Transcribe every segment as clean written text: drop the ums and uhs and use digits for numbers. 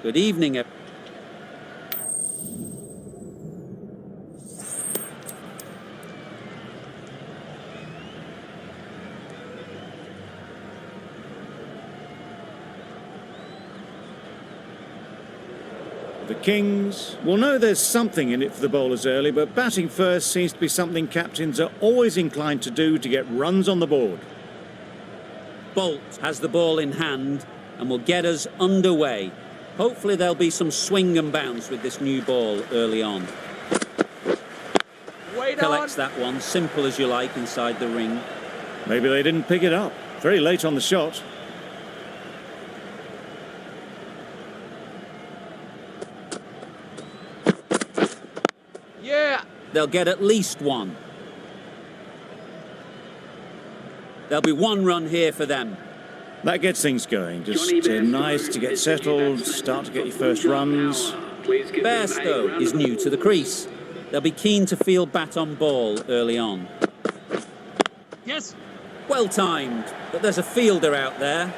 Good evening, The Kings will know there's something in it for the bowlers early, but batting first seems to be something captains are always inclined to do to get runs on the board. Bolt has the ball in hand and will get us underway. Hopefully there'll be some swing and bounce with this new ball early on. Collects that one, simple as you like, inside the ring. Maybe they didn't pick it up. Very late on the shot. Yeah! They'll get at least one. There'll be one run here for them. That gets things going. Just nice to get settled, start to get your first runs. Bairstow is new to the crease. They'll be keen to field bat on ball early on. Yes. Well timed, but there's a fielder out there.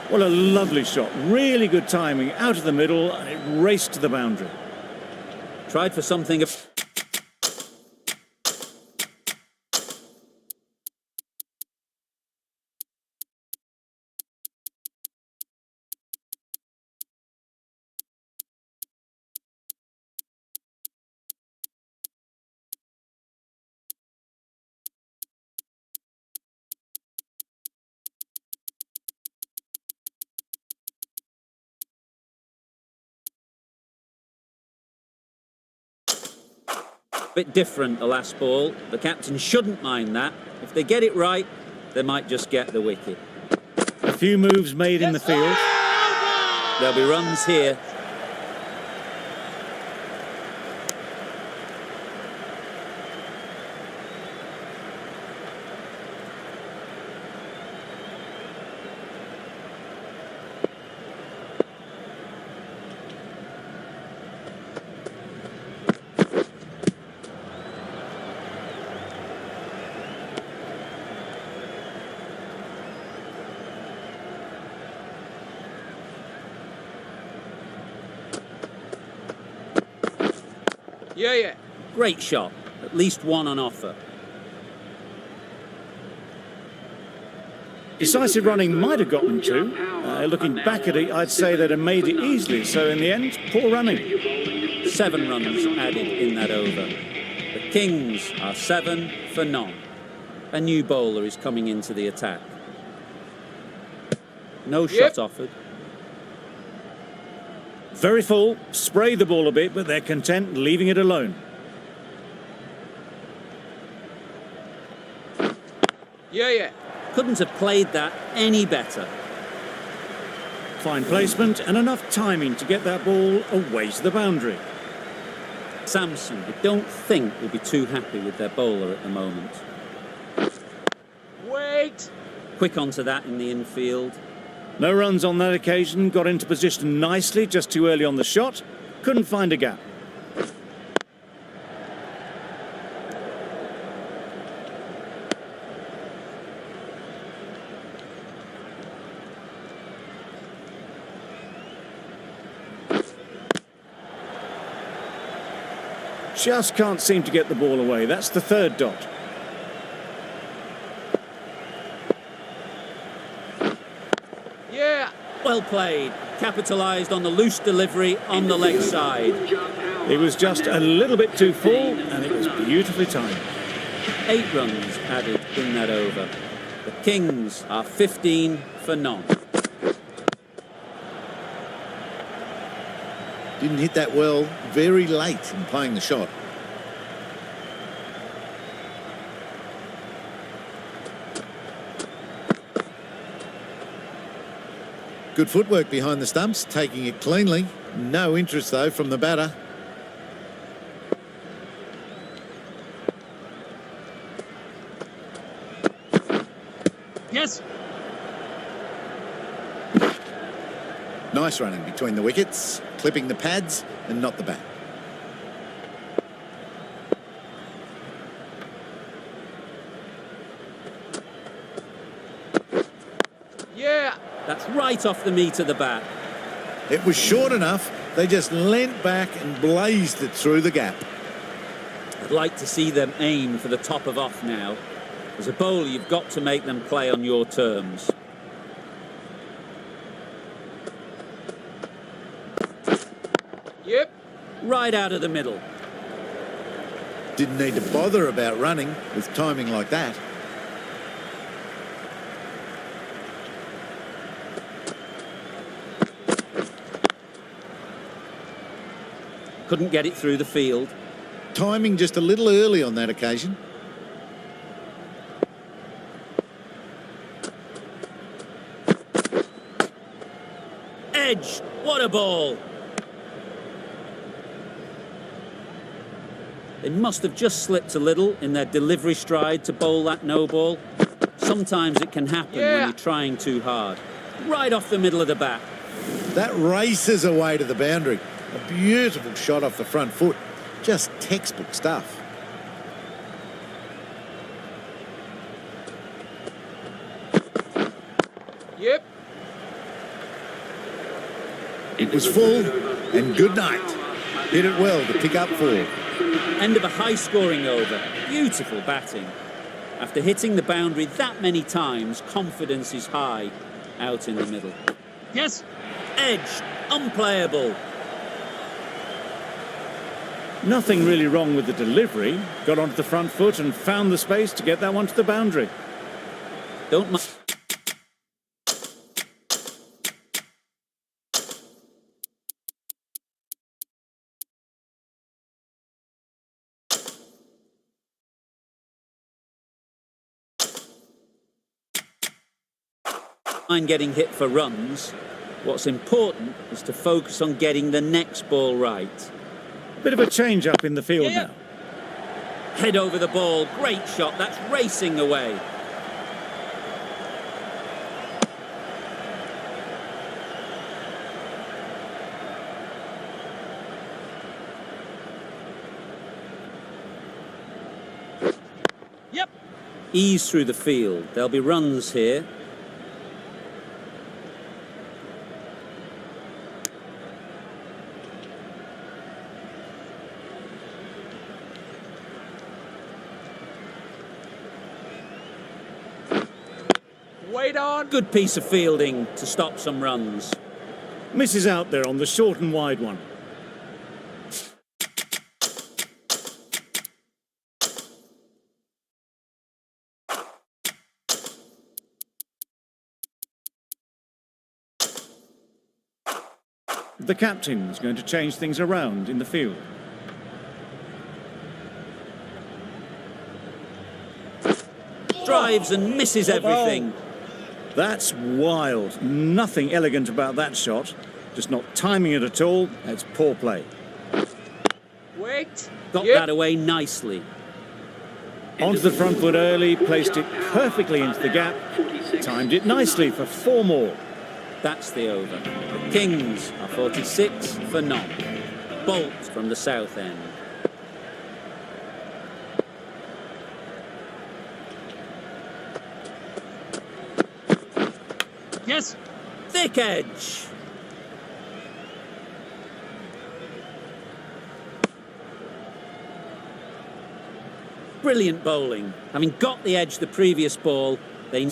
What a lovely shot. Really good timing. Out of the middle, and it raced to the boundary. Tried for something of... Bit different, the last ball. The captain shouldn't mind that. If they get it right, they might just get the wicket. A few moves made in the field. There'll be runs here. Yeah. Great shot. At least one on offer. Decisive running might have got them two. Looking back at it, I'd say they'd have made it easily. So in the end, poor running. 7 runs added in that over. The Kings are 7 for none. A new bowler is coming into the attack. No shot offered. Very full, spray the ball a bit, but they're content leaving it alone. Yeah. Couldn't have played that any better. Fine placement and enough timing to get that ball away to the boundary. Samson, I don't think will be too happy with their bowler at the moment. Wait! Quick onto that in the infield. No runs on that occasion, got into position nicely, just too early on the shot. Couldn't find a gap. Just can't seem to get the ball away. That's the third dot. Yeah, well played. Capitalised on the loose delivery on the leg side. It was just a little bit too full, and it was beautifully timed. 8 runs added in that over. The Kings are 15 for none. Didn't hit that well, very late in playing the shot. Good footwork behind the stumps, taking it cleanly. No interest, though, from the batter. Yes. Nice running between the wickets, clipping the pads and not the bat. right off the meat of the bat. It was short enough. They just leant back and blazed it through the gap. I'd like to see them aim for the top of off now. As a bowler, you've got to make them play on your terms. Yep. Right out of the middle. Didn't need to bother about running with timing like that. Couldn't get it through the field. Timing just a little early on that occasion. Edge! What a ball! They must have just slipped a little in their delivery stride to bowl that no ball. Sometimes it can happen when you're trying too hard. Right off the middle of the bat. That races away to the boundary. A beautiful shot off the front foot. Just textbook stuff. Yep. It was full, and good night. Hit it well to pick up 4. End of a high-scoring over. Beautiful batting. After hitting the boundary that many times, confidence is high out in the middle. Yes. Edge. Unplayable. Nothing really wrong with the delivery. Got onto the front foot and found the space to get that one to the boundary. Don't mind getting hit for runs. What's important is to focus on getting the next ball right. Bit of a change up in the field now. Head over the ball. Great shot. That's racing away. Yep. Ease through the field. There'll be runs here. Wait on. Good piece of fielding to stop some runs. Misses out there on the short and wide one. The captain's going to change things around in the field. Drives and misses everything. That's wild. Nothing elegant about that shot. Just not timing it at all. It's poor play. Wait. Got that away nicely. Onto the front foot early, placed it perfectly into the gap. Timed it nicely for 4 more. That's the over. The Kings are 46 for none. Bolt from the south end. Yes. Thick edge. Brilliant bowling. Having got the edge the previous ball, they...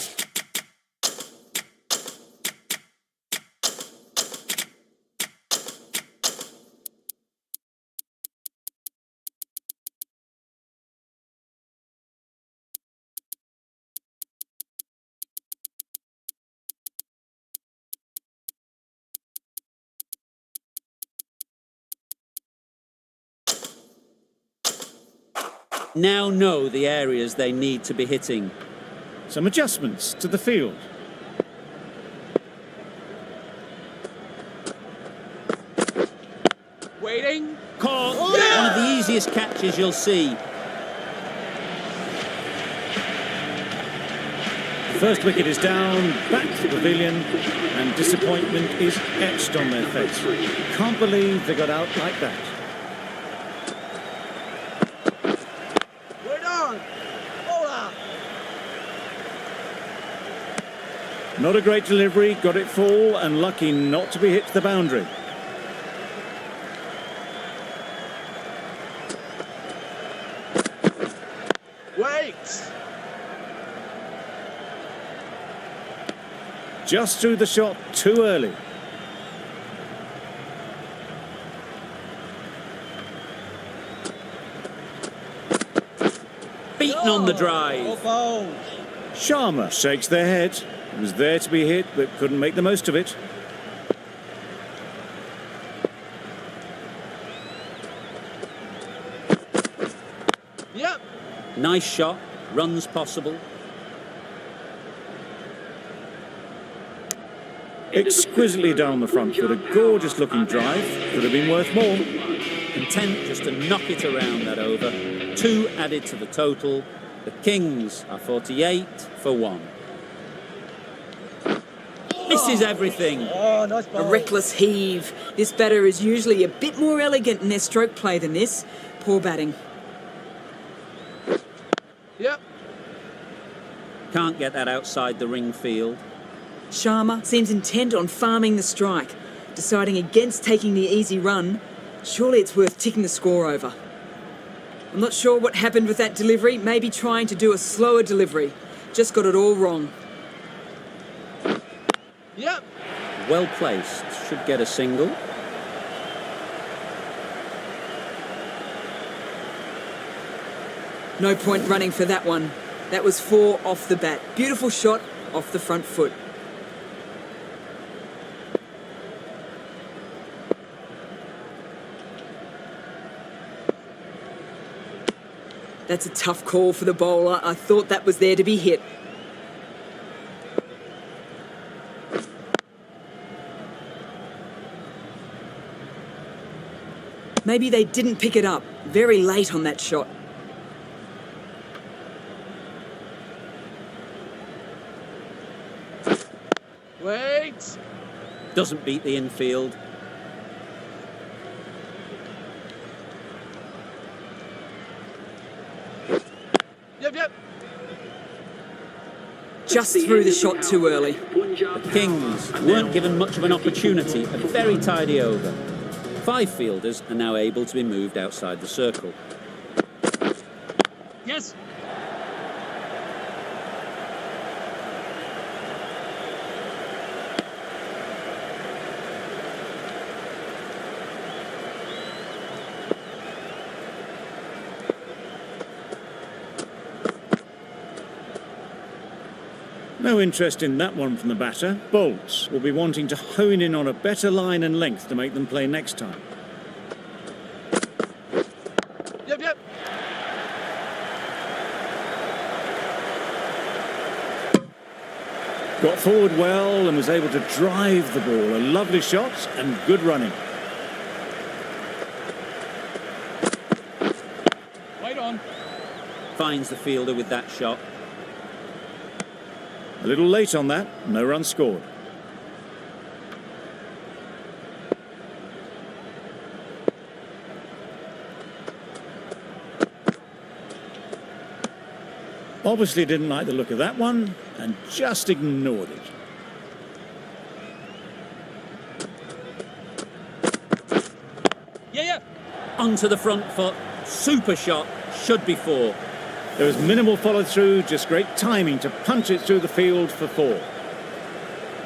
now know the areas they need to be hitting. Some adjustments to the field. Waiting. Caught. One of the easiest catches you'll see. The first wicket is down, back to the pavilion, and disappointment is etched on their face. Can't believe they got out like that. Not a great delivery, got it full and lucky not to be hit to the boundary. Wait! Just threw the shot too early. Beaten on the drive. Sharma shakes their head. It was there to be hit, but couldn't make the most of it. Yep. Nice shot. Runs possible. Exquisitely down the front foot. A gorgeous looking drive. Could have been worth more. Content just to knock it around that over. 2 added to the total. The Kings are 48 for 1. Misses everything. A reckless heave. This batter is usually a bit more elegant in their stroke play than this. Poor batting. Yep. Can't get that outside the ring field. Sharma seems intent on farming the strike, deciding against taking the easy run. Surely it's worth ticking the score over. I'm not sure what happened with that delivery. Maybe trying to do a slower delivery. Just got it all wrong. Yep. Well placed. Should get a single. No point running for that one. That was 4 off the bat. Beautiful shot off the front foot. That's a tough call for the bowler. I thought that was there to be hit. Maybe they didn't pick it up. Very late on that shot. Wait! Doesn't beat the infield. Yep. Just threw the shot too early. The Kings weren't given much of an opportunity. A very tidy over. 5 fielders are now able to be moved outside the circle. Yes. No interest in that one from the batter. Bolts will be wanting to hone in on a better line and length to make them play next time. Yep. Got forward well and was able to drive the ball. A lovely shot and good running. Wait on. Finds the fielder with that shot. A little late on that. No run scored. Obviously didn't like the look of that one and just ignored it. Yeah. Onto the front foot. Super shot. Should be 4. There was minimal follow through, just great timing to punch it through the field for 4.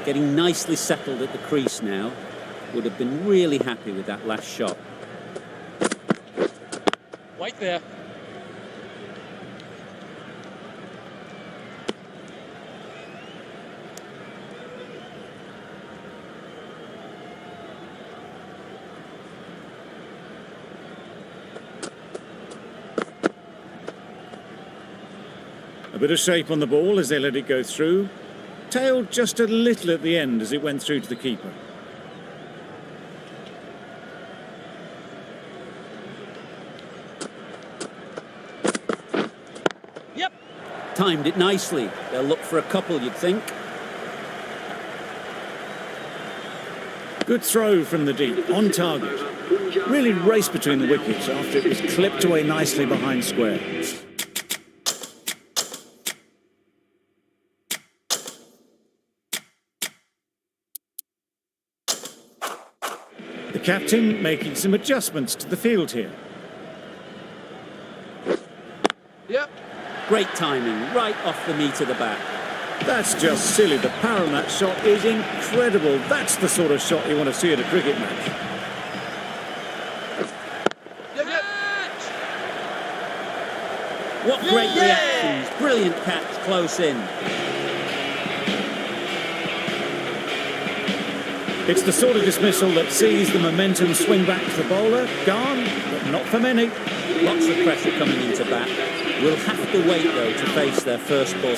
Getting nicely settled at the crease now. Would have been really happy with that last shot. Wait there. A bit of shape on the ball as they let it go through. Tailed just a little at the end as it went through to the keeper. Yep. Timed it nicely. They'll look for a couple, you'd think. Good throw from the deep, on target. Really raced between the wickets after it was clipped away nicely behind square. The captain making some adjustments to the field here. Yep. Great timing, right off the meat of the bat. That's just silly. The power on that shot is incredible. That's the sort of shot you want to see at a cricket match. Yep, yep. What great reactions. Brilliant catch, close in. It's the sort of dismissal that sees the momentum swing back to the bowler. Gone, but not for many. Lots of pressure coming into bat. Will have to wait, though, to face their first ball.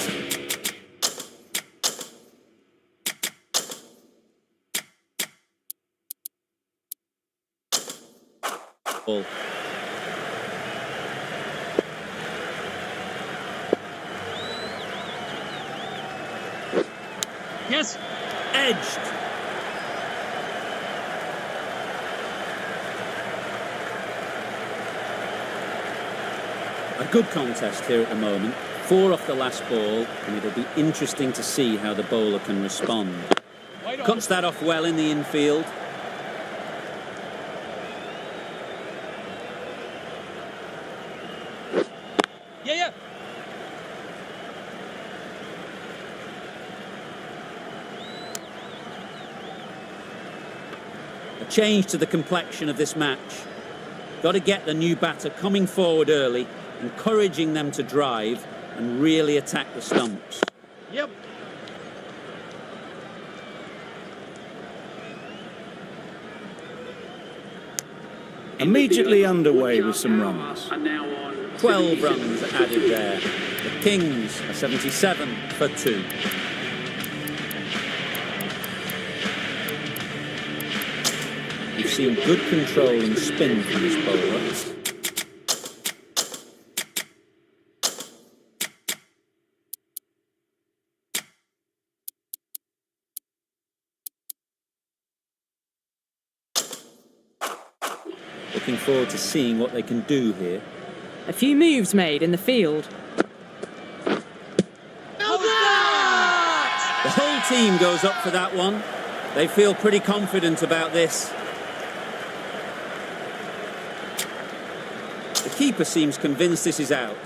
Yes. Edged. A good contest here at the moment. 4 off the last ball, and it'll be interesting to see how the bowler can respond. Wide on. Cuts that off well in the infield. Yeah, yeah. A change to the complexion of this match. Got to get the new batter coming forward early, encouraging them to drive and really attack the stumps. Yep. Immediately underway with some runs. 12 runs added there. The Kings are 77 for 2. We've seen good control and spin from this bowler. Looking forward to seeing what they can do here. A few moves made in the field. The whole team goes up for that one. They feel pretty confident about this. The keeper seems convinced this is out.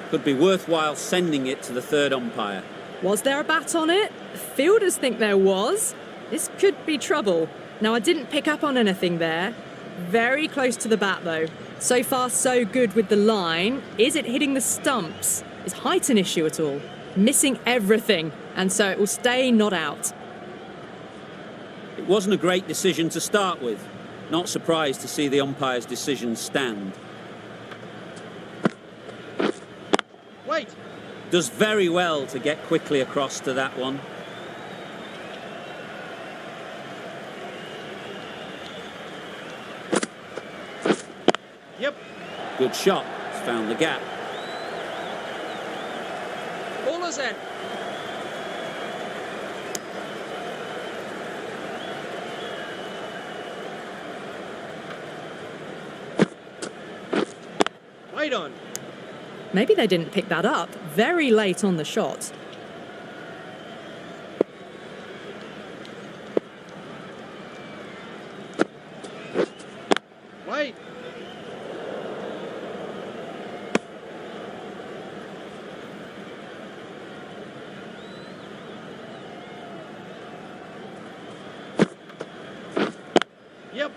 Could be worthwhile sending it to the third umpire. Was there a bat on it? Fielders think there was. This could be trouble. Now, I didn't pick up on anything there. Very close to the bat, though. So far, so good with the line. Is it hitting the stumps? Is height an issue at all? Missing everything, and so it will stay not out. It wasn't a great decision to start with. Not surprised to see the umpire's decision stand. Wait. Does very well to get quickly across to that one. Yep. Good shot. It's found the gap. Bowler's in. Wide on. Maybe they didn't pick that up. Very late on the shot. Wait. Yep.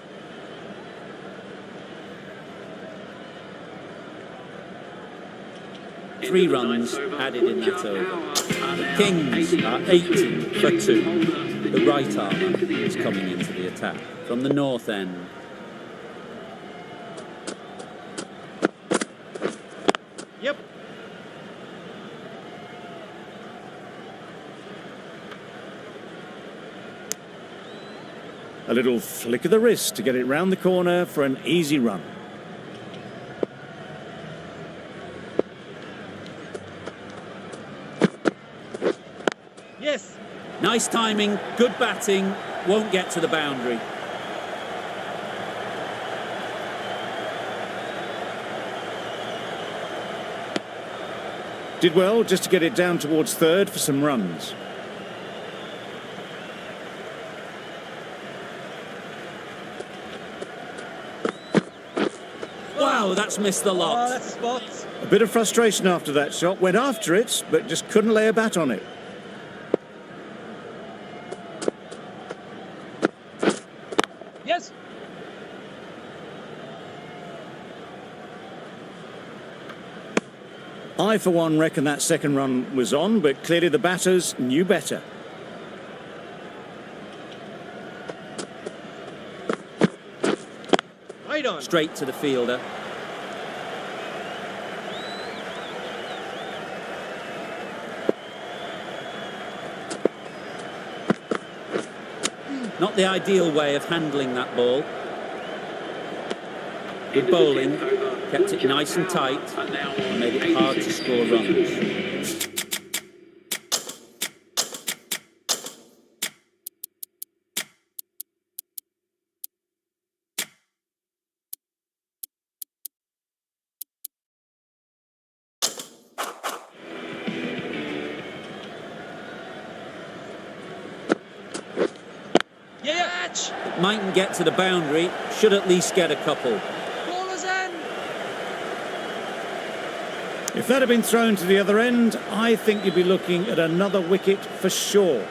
Three runs added in that over. The Kings are 80 for 2. The right armour is coming into the attack from the north end. Yep. A little flick of the wrist to get it round the corner for an easy run. Yes. Nice timing, good batting, won't get to the boundary. Did well just to get it down towards third for some runs. Wow, that's missed the Oh, lot. that's spots. A bit of frustration after that shot. Went after it, but just couldn't lay a bat on it. Yes. I, for one, reckon that second run was on, but clearly the batters knew better. Right on. Straight to the fielder. Not the ideal way of handling that ball. Good bowling, kept it nice and tight, and made it hard to score runs. Yeah, catch. Mightn't get to the boundary, should at least get a couple. Ballers in. If that had been thrown to the other end, I think you'd be looking at another wicket for sure.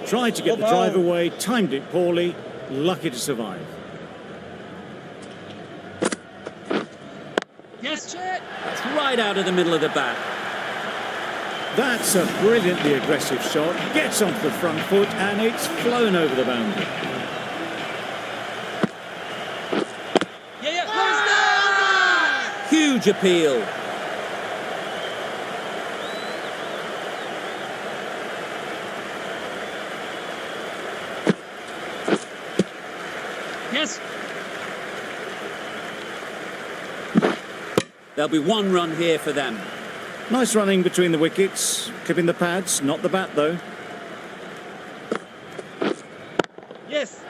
Tried to get the drive away, timed it poorly, lucky to survive. Yes. Catch it. That's right out of the middle of the bat. That's a brilliantly aggressive shot, gets onto the front foot and it's flown over the boundary. Yeah. Close down. Huge appeal. Yes. There'll be one run here for them. Nice running between the wickets, clipping the pads, not the bat though. Yes.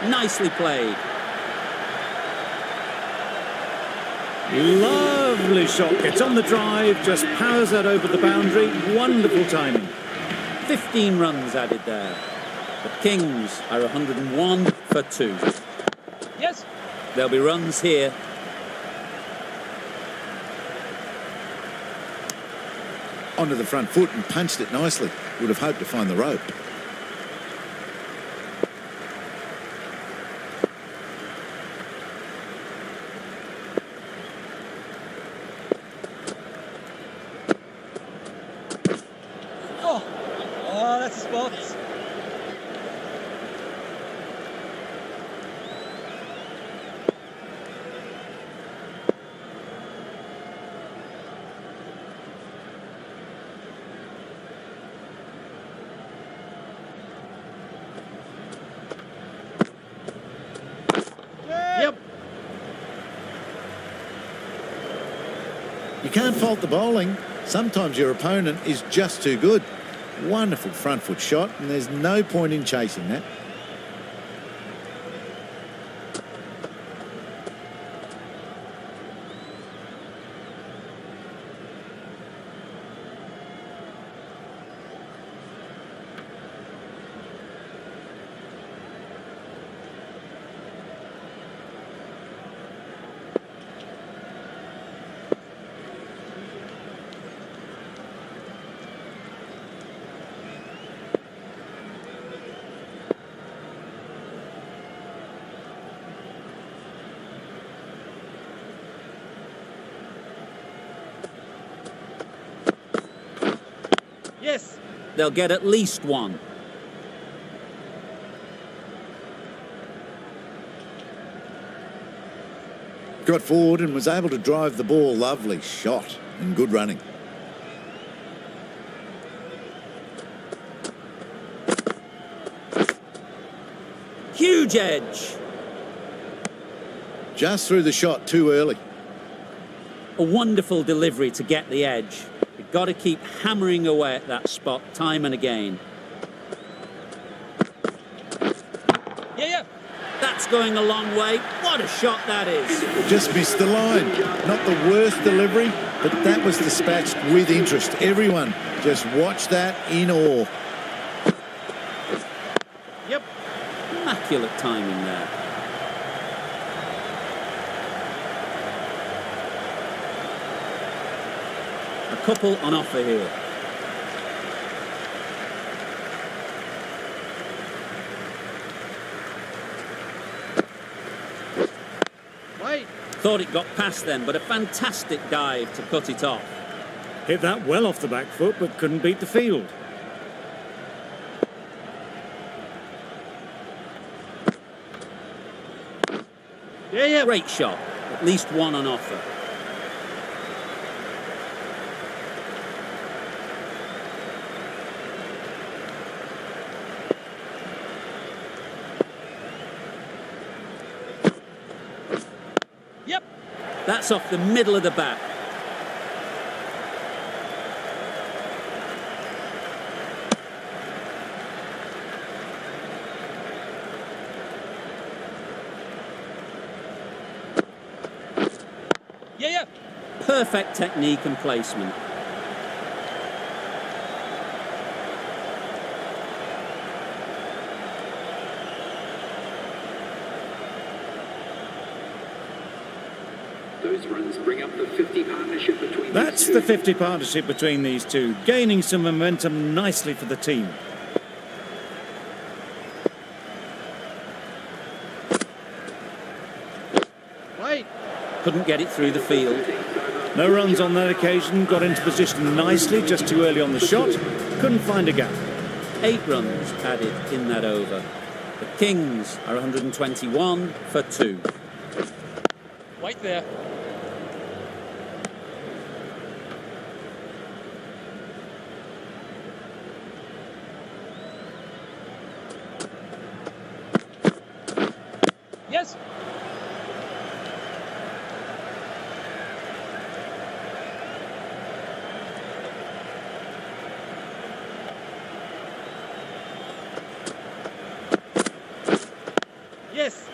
Nicely played. Lovely shot, gets on the drive, just powers that over the boundary, wonderful timing. 15 runs added there. The Kings are 101 for 2. Yes. There'll be runs here. Onto the front foot and punched it nicely. Would have hoped to find the rope. Oh, that's spots. Yep. You can't fault the bowling. Sometimes your opponent is just too good. Wonderful front foot shot, and there's no point in chasing that. Yes. They'll get at least one. Got forward and was able to drive the ball. Lovely shot and good running. Huge edge. Just threw the shot too early. A wonderful delivery to get the edge. You've got to keep hammering away at that spot time and again. Yeah. That's going a long way. What a shot that is. Just missed the line. Not the worst delivery, but that was dispatched with interest. Everyone just watched that in awe. Yep. immaculate timing there. A couple on offer here. Wait. Thought it got past them, but a fantastic dive to cut it off. Hit that well off the back foot, but couldn't beat the field. Yeah, yeah. Great shot. At least one on offer. Yep. That's off the middle of the bat. Yeah, yeah. Perfect technique and placement. Those runs bring up the 50 partnership between That's the 50 partnership between these two, gaining some momentum nicely for the team. Wait. Couldn't get it through the field. No runs on that occasion, got into position nicely, just too early on the shot, couldn't find a gap. 8 runs added in that over. The Kings are 121 for 2. Wait there. Yes. Yes.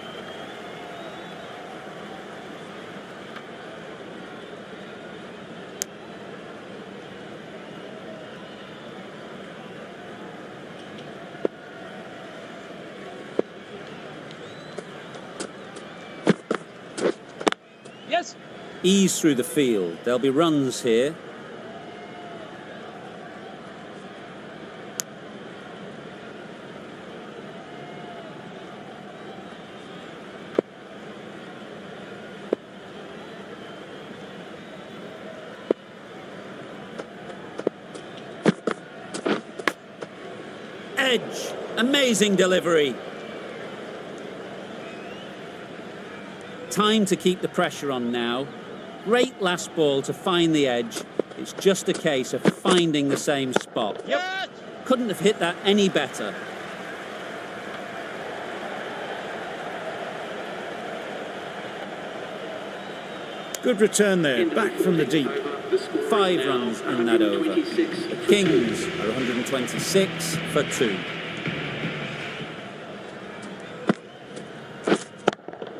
Yes. Ease through the field. There'll be runs here. Edge. Amazing delivery. Time to keep the pressure on now. Great last ball to find the edge. It's just a case of finding the same spot. Yep. Couldn't have hit that any better. Good return there, back from the deep. 5 runs in that over. The Kings are 126 for 2.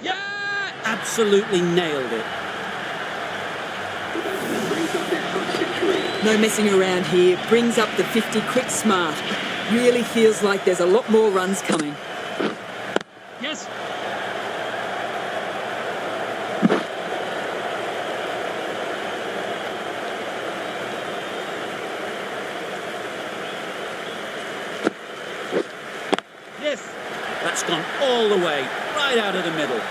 Yeah. Absolutely nailed it. No messing around here. Brings up the 50 quick smart. Really feels like there's a lot more runs coming. Yes. Yes. That's gone all the way, right out of the middle.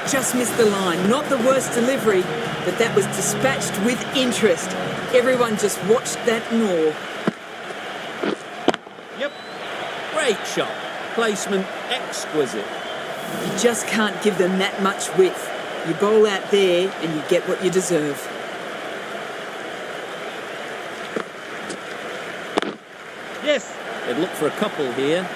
Just missed the line. Not the worst delivery, but that was dispatched with interest. Everyone just watched that gnaw. Yep. Great shot. Placement exquisite. You just can't give them that much width. You bowl out there and you get what you deserve. Yes. They'd look for a couple here.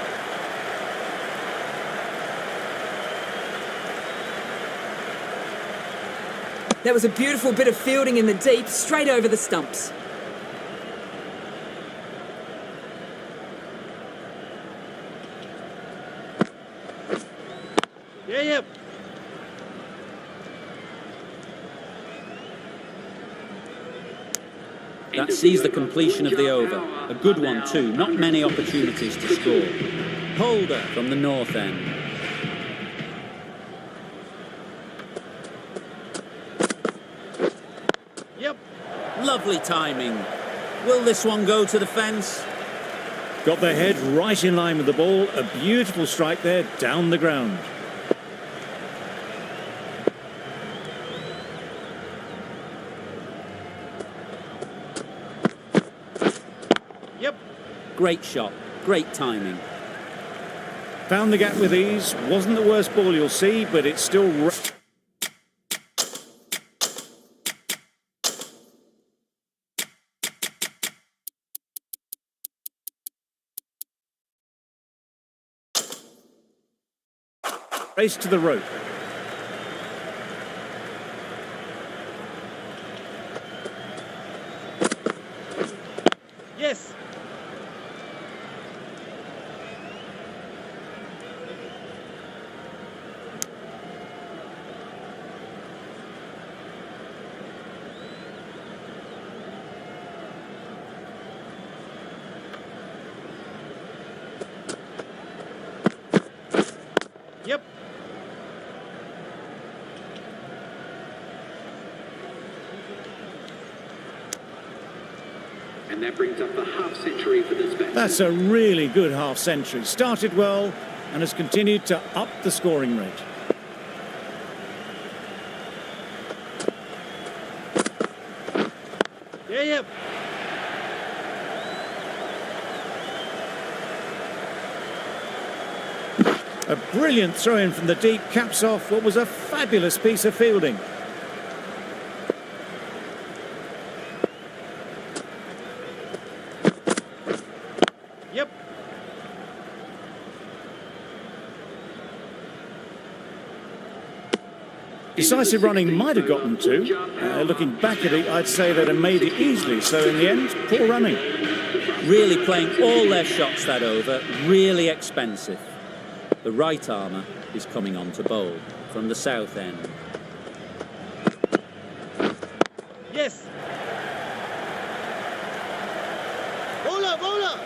That was a beautiful bit of fielding in the deep, straight over the stumps. Yeah, yeah. That sees the completion of the over. A good one too. Not many opportunities to score. Holder from the north end. Lovely timing. Will this one go to the fence? Got their head right in line with the ball. A beautiful strike there, down the ground. Yep. Great shot, great timing. Found the gap with ease. Wasn't the worst ball you'll see, but it's still... Race to the rope. Yes. Yep. And that brings up the half century for this batsman. That's a really good half century. Started well and has continued to up the scoring rate. Yeah, yep. A brilliant throw-in from the deep caps off what was a fabulous piece of fielding. Yep. Decisive running might have gotten two. Looking back at it, I'd say they'd have made it easily. So in the end, poor running. Really playing all their shots that over, really expensive. The right armour is coming on to bowl from the south end. Yes. Bowler, bowler.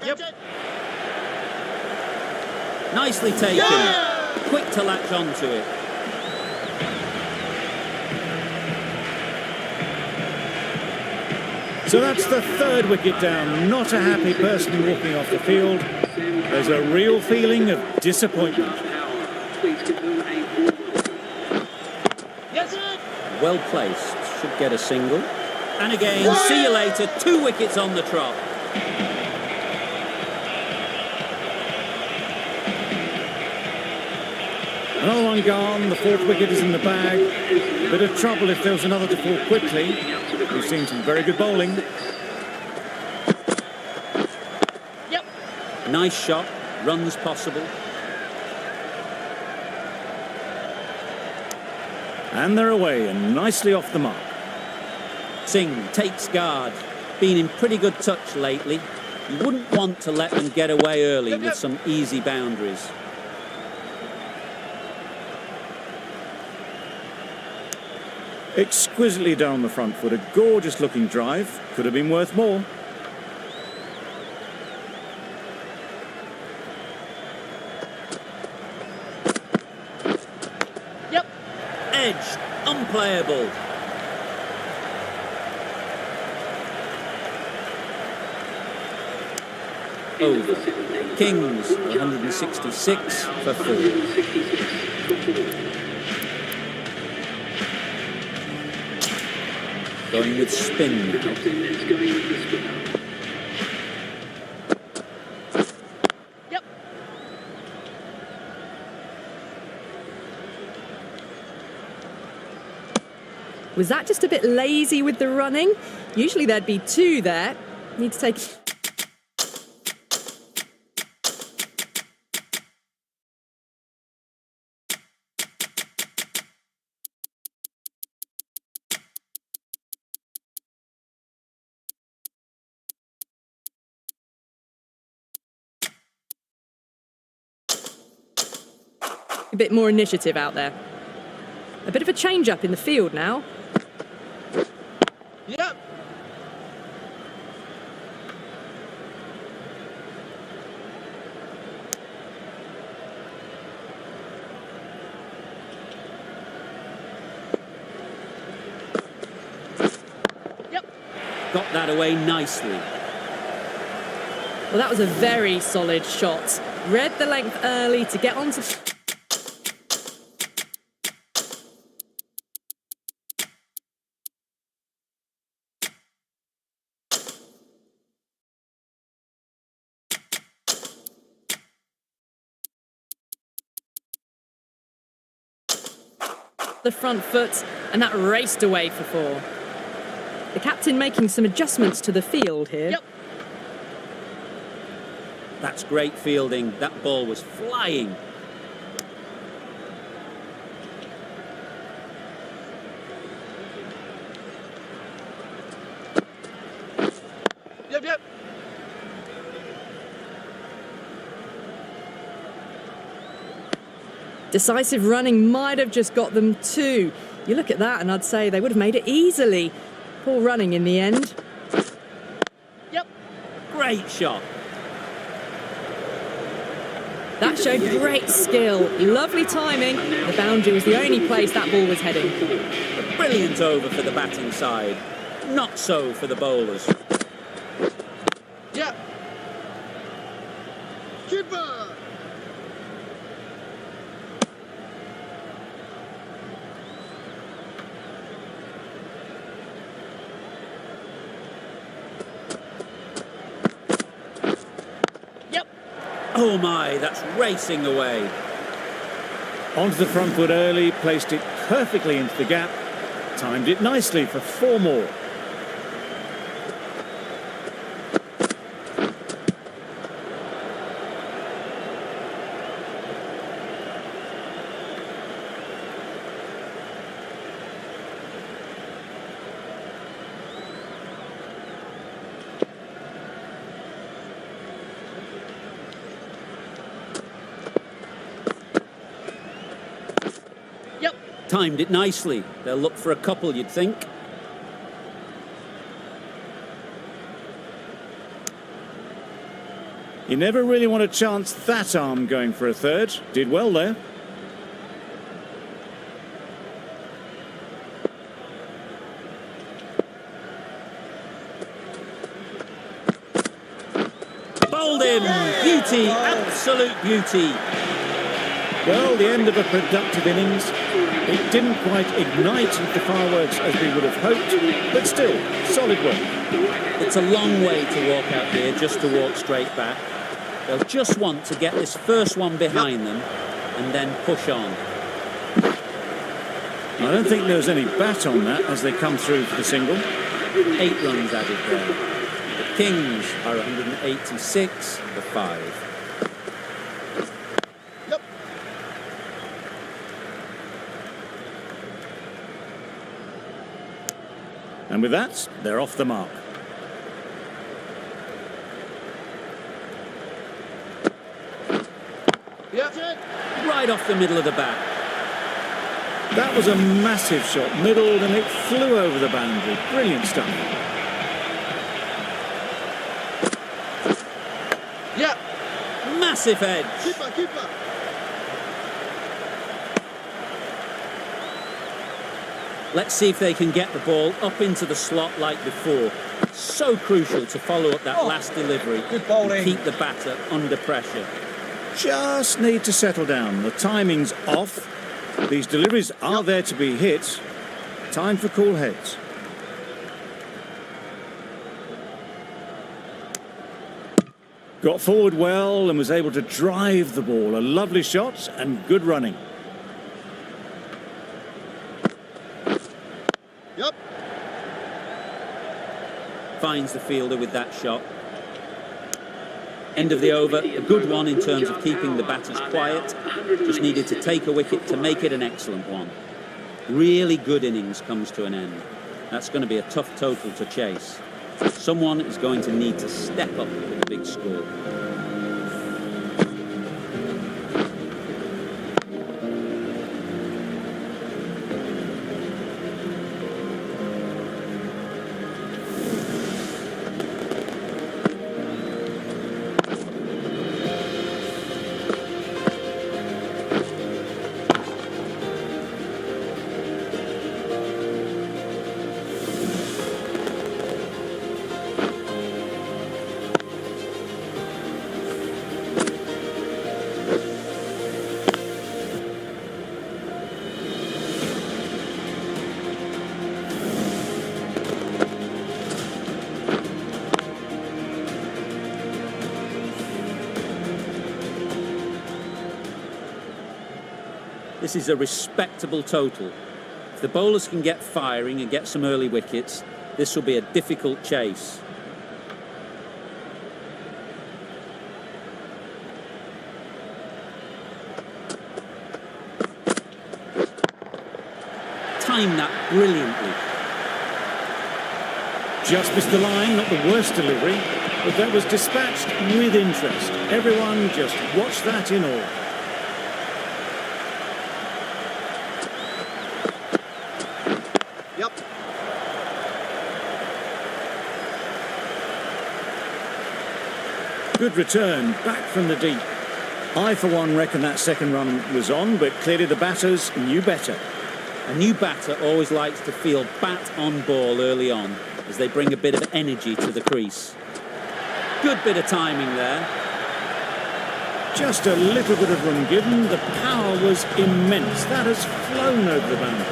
Yep. Nicely taken. Yeah! Quick to latch onto it. So that's the third wicket down. Not a happy person walking off the field. There's a real feeling of disappointment. Please give them a Yes, sir. Well placed. Should get a single. And again, see you later. 2 wickets on the trot. Another one gone. The 4th wicket is in the bag. Bit of trouble if there was another to fall quickly. We've seen some very good bowling. Yep. Nice shot. Runs possible. And they're away and nicely off the mark. Singh takes guard. Been in pretty good touch lately. You wouldn't want to let them get away early with some easy boundaries. Exquisitely down the front foot. A gorgeous looking drive. Could have been worth more. Yep. Edge. Unplayable. Over. Kings 166 for 4. Going with spin. The captain is going with the spinner. Yep. Was that just a bit lazy with the running? Usually there'd be 2 there. Need to take... a bit more initiative out there. A bit of a change-up in the field now. Yep. got that away nicely. Well, that was a very solid shot. Read the length early to get onto... the front foot, and that raced away for 4. The captain making some adjustments to the field here. Yep. That's great fielding. That ball was flying. Yep, yep. Decisive running might have just got them 2. You look at that and I'd say they would have made it easily. Poor running in the end. Yep. Great shot. That showed great skill. Lovely timing. The boundary was the only place that ball was heading. A brilliant over for the batting side. Not so for the bowlers. Yep. Keeper. Oh my, that's racing away. Onto the front foot early, placed it perfectly into the gap, timed it nicely for 4 more. Timed it nicely. They'll look for a couple, you'd think. You never really want to chance that arm going for a third. Did well there. Bowled in. Beauty, absolute beauty. Well, the end of a productive innings. It didn't quite ignite the fireworks as we would have hoped, but still, solid work. It's a long way to walk out here just to walk straight back. They'll just want to get this first one behind them and then push on. I don't think there was any bat on that as they come through for the single. 8 runs added there. The Kings are 186 for 5. And with that, they're off the mark. Yep. Right off the middle of the bat. That was a massive shot, middled, and it flew over the boundary. Brilliant stuff. Yep. Massive edge. Keeper. Let's see if they can get the ball up into the slot like before. So crucial to follow up that last delivery and keep the batter under pressure. Just need to settle down. The timing's off. These deliveries are there to be hit. Time for cool heads. Got forward well and was able to drive the ball. A lovely shot and good running. Yep. Finds the fielder with that shot. End of the over, a good one in terms of keeping the batters quiet. Just needed to take a wicket to make it an excellent one. Really good innings comes to an end. That's going to be a tough total to chase. Someone is going to need to step up with a big score. This is a respectable total. If the bowlers can get firing and get some early wickets, this will be a difficult chase. Timed that brilliantly. Just missed the line, not the worst delivery, but that was dispatched with interest. Everyone just watched that in awe. Yep. Good return, back from the deep. I, for one, reckon that second run was on, but clearly the batters knew better. A new batter always likes to feel bat on ball early on as they bring a bit of energy to the crease. Good bit of timing there. Just a little bit of room given. The power was immense. That has flown over the boundary.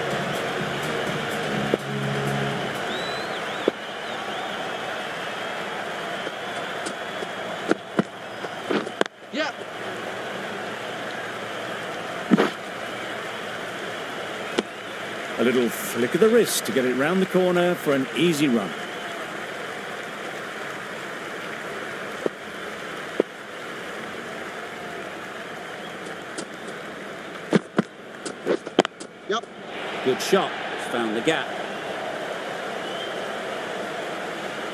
Yep. A little flick of the wrist to get it round the corner for an easy run. Yep. Good shot. Found the gap.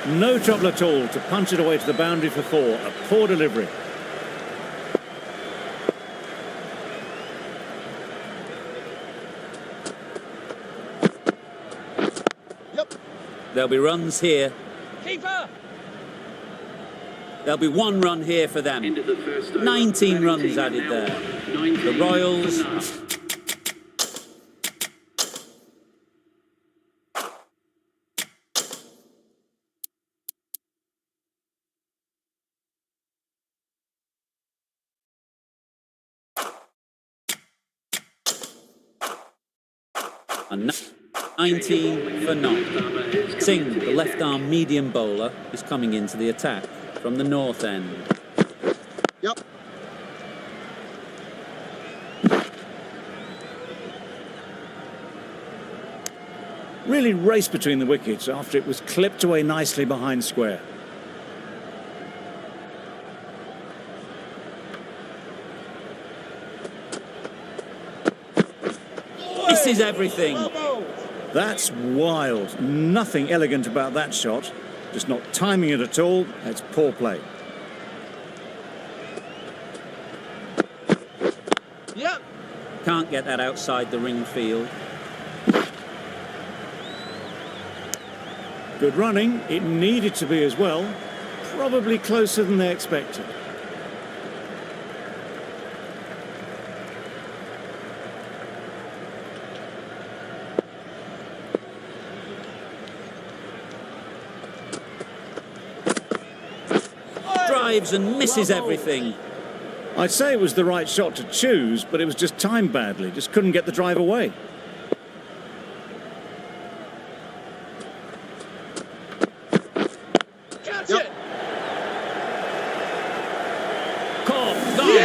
No trouble at all to punch it away to the boundary for 4. A poor delivery. Yep. There'll be runs here. Keeper. There'll be 1 run here for them. Into the first over. 19 runs Batting added team there. now on 19 The Royals for none. are 19 for none. Singh, the left-arm medium bowler, is coming into the attack from the north end. Yep. Really raced between the wickets after it was clipped away nicely behind square. This is everything. That's wild. Nothing elegant about that shot. Just not timing it at all. That's poor play. Yep. Can't get that outside the ring field. Good running. It needed to be as well. Probably closer than they expected. Drives and misses everything. I'd say it was the right shot to choose, but it was just timed badly. Just couldn't get the drive away. Catch Yep. it. Caught, gone.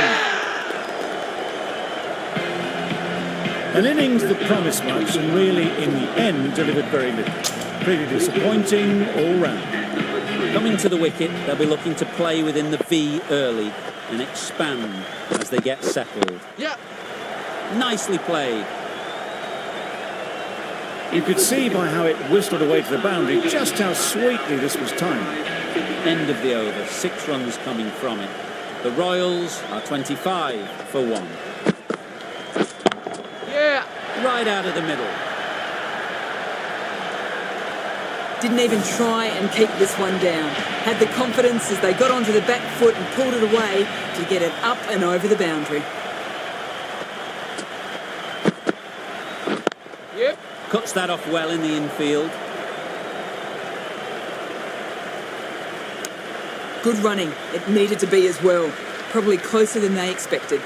An innings that promised much and really, in the end, delivered very little. Pretty disappointing all round. Coming to the wicket, they'll be looking to play within the V early and expand as they get settled. Yep. Nicely played. You could see by how it whistled away to the boundary just how sweetly this was timed. End of the over, 6 runs coming from it. The Royals are 25 for 1. Yeah. Right out of the middle. Didn't even try and keep this one down. Had the confidence as they got onto the back foot and pulled it away to get it up and over the boundary. Yep. Cuts that off well in the infield. Good running. It needed to be as well. Probably closer than they expected.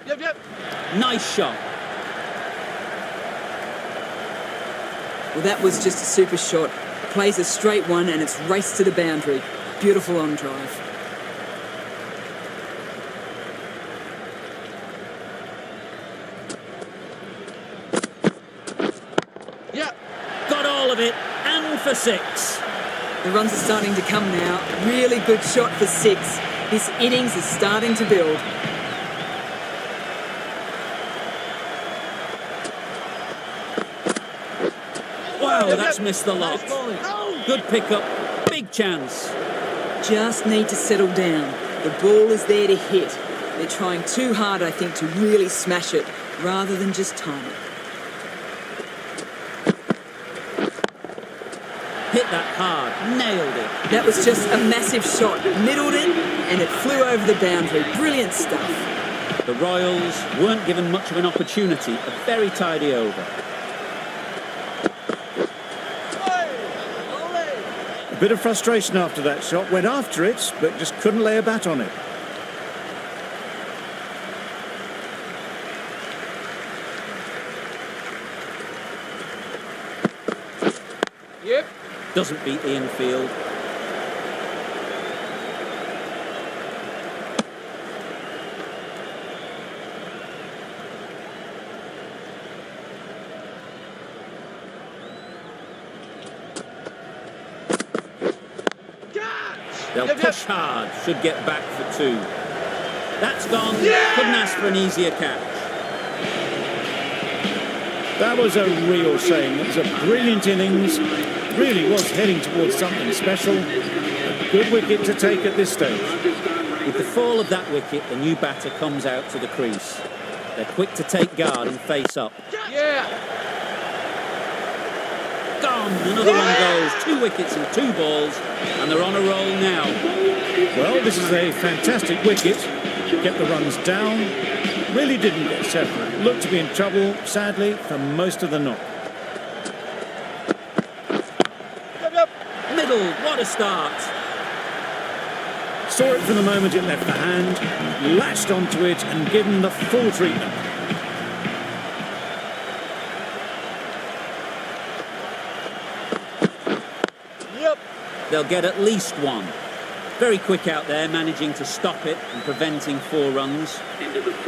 Yep. Yep. Nice shot. Well, that was just a super shot. Plays a straight one and it's raced to the boundary. Beautiful on drive. Yeah. Got all of it, and for 6. The runs are starting to come now. Really good shot for 6. This innings is starting to build. Wow, that's missed the lot. Good pickup, big chance. Just need to settle down. The ball is there to hit. They're trying too hard, I think, to really smash it, rather than just time it. Hit that hard, nailed it. That was just a massive shot. Middled it, and it flew over the boundary. Brilliant stuff. The Royals weren't given much of an opportunity, a very tidy over. A bit of frustration after that shot. Went after it, but just couldn't lay a bat on it. Yep. Doesn't beat the infield. They'll push hard, should get back for 2. That's gone. Couldn't ask for an easier catch. That was a real shame. It was a brilliant innings. Really was heading towards something special. A good wicket to take at this stage. With the fall of that wicket, the new batter comes out to the crease. They're quick to take guard and face up. Yeah. Gone. Another one goes. 2 wickets and 2 balls, and they're on a roll now. Well, this is a fantastic wicket. Get the runs down. Really didn't get settled. Looked to be in trouble, sadly, for most of the knock. Middle, what a start. Saw it from the moment it left the hand, latched onto it and given the full treatment. Yep. They'll get at least 1. Very quick out there, managing to stop it and preventing 4 runs.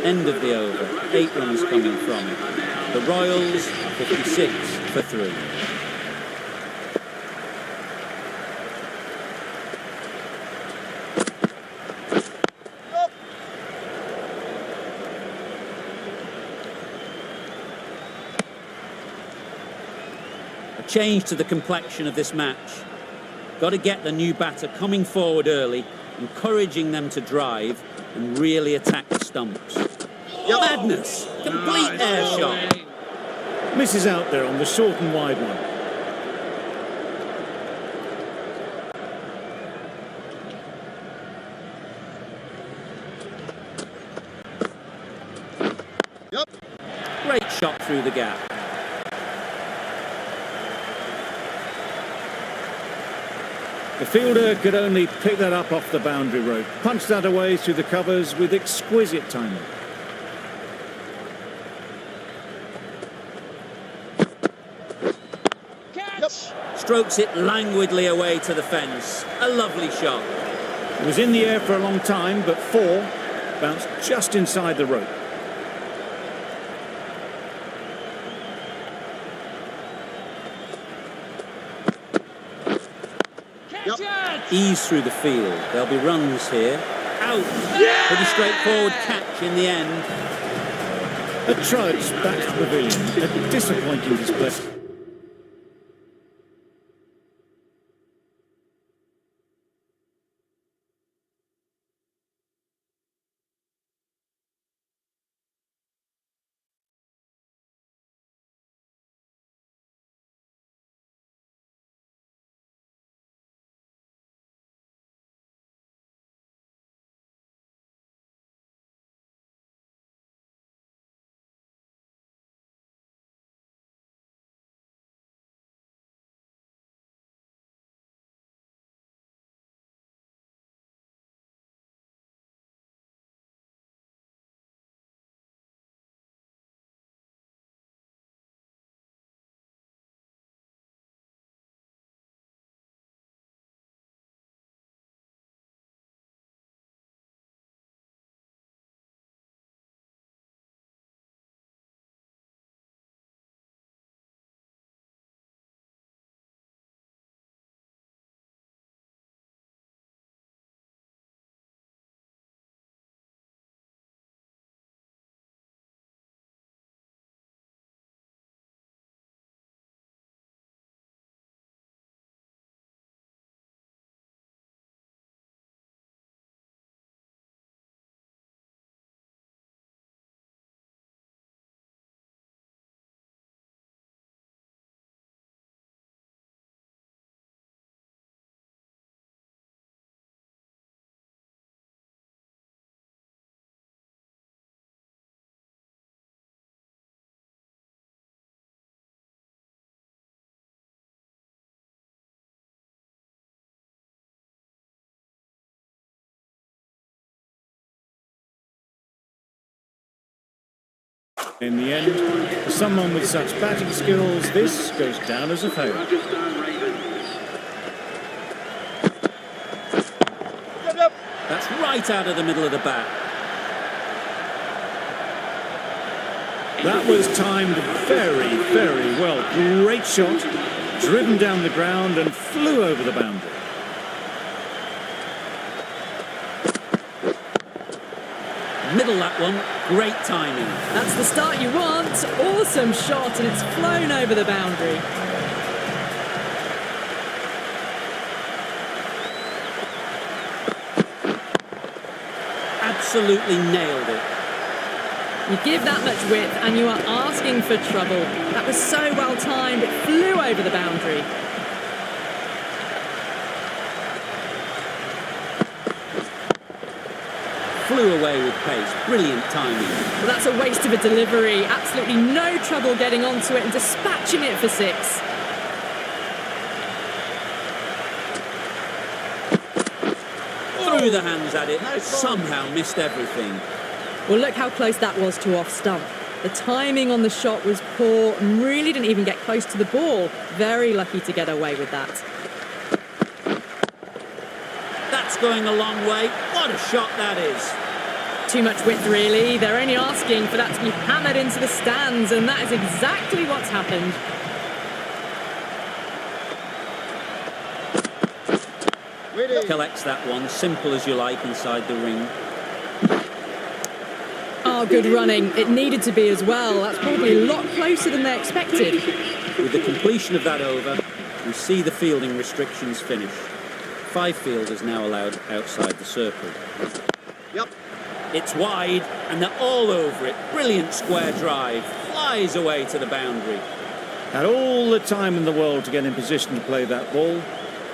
End of the over. 8 runs coming from it. The Royals, 56 for 3. A change to the complexion of this match. Got to get the new batter coming forward early, encouraging them to drive and really attack the stumps. Madness! Complete air shot. Misses out there on the short and wide one. Yep. Great shot through the gap. The fielder could only pick that up off the boundary rope, punch that away through the covers with exquisite timing. Yep. Strokes it languidly away to the fence. A lovely shot. It was in the air for a long time, but 4 bounced just inside the rope. Ease through the field. There'll be runs here. Out. Pretty straightforward catch in the end. A trudge back to the pavilion. A disappointing display. In the end, for someone with such batting skills, this goes down as a failure. Rajasthan Ravens. That's right out of the middle of the bat. That was timed very, very well. Great shot, driven down the ground and flew over the boundary. Middle that one, great timing. That's the start you want. Awesome shot, and it's flown over the boundary. Absolutely nailed it. You give that much width and you are asking for trouble. That was so well timed, it flew over the boundary. Flew away with pace, brilliant timing. Well, that's a waste of a delivery. Absolutely no trouble getting onto it and dispatching it for 6. Threw the hands at it, somehow missed everything. Well, look how close that was to off stump. The timing on the shot was poor and really didn't even get close to the ball. Very lucky to get away with that. That's going a long way. What a shot that is. Too much width, really. They're only asking for that to be hammered into the stands, and that is exactly what's happened. Collects that one, simple as you like, inside the ring. Oh, good running. It needed to be as well. That's probably a lot closer than they expected. With the completion of that over, we see the fielding restrictions finish. 5 fielders now allowed outside the circle. Yep. It's wide, and they're all over it. Brilliant square drive. Flies away to the boundary. Had all the time in the world to get in position to play that ball.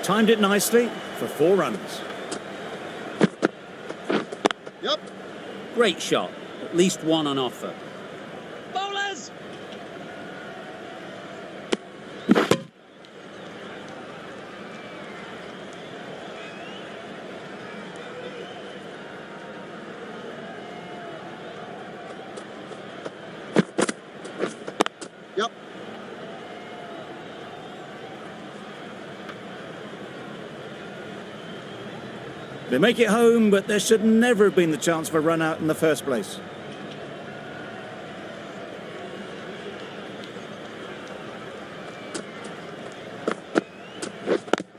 Timed it nicely for 4 runs. Yep. Great shot. At least one on offer. Bowlers! Yep. They make it home, but there should never have been the chance for a run out in the first place.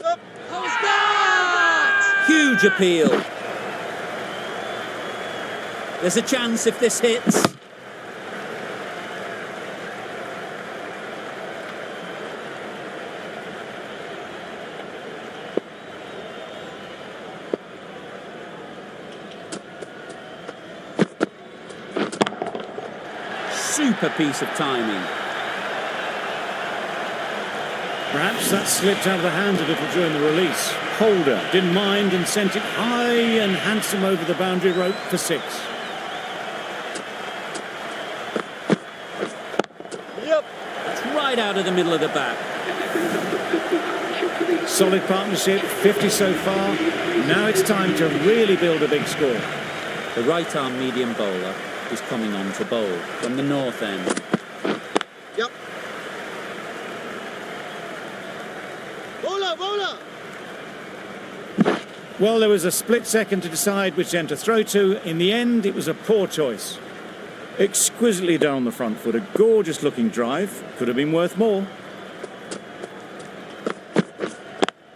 Yep. How's that? Huge appeal. There's a chance if this hits. Super piece of timing. Perhaps that slipped out of the hand a little during the release. Holder didn't mind and sent it high and handsome over the boundary rope for 6. Yep. That's right out of the middle of the bat. Solid partnership, 50 so far. Now it's time to really build a big score. The right arm medium bowler is coming on to bowl from the north end. Yep. Bowler, bowler! Well, there was a split second to decide which end to throw to. In the end, it was a poor choice. Exquisitely down the front foot, a gorgeous looking drive. Could have been worth more.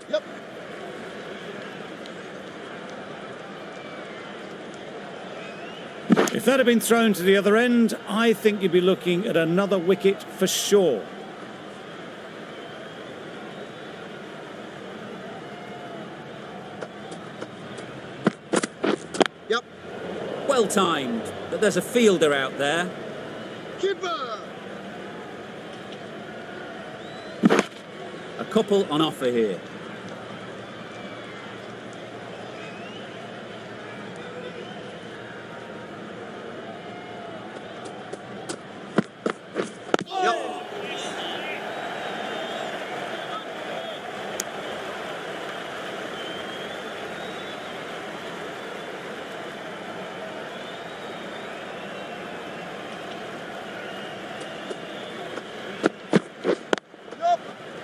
Yep. If that had been thrown to the other end, I think you'd be looking at another wicket for sure. Yep. Well timed, but there's a fielder out there. Keeper! A couple on offer here.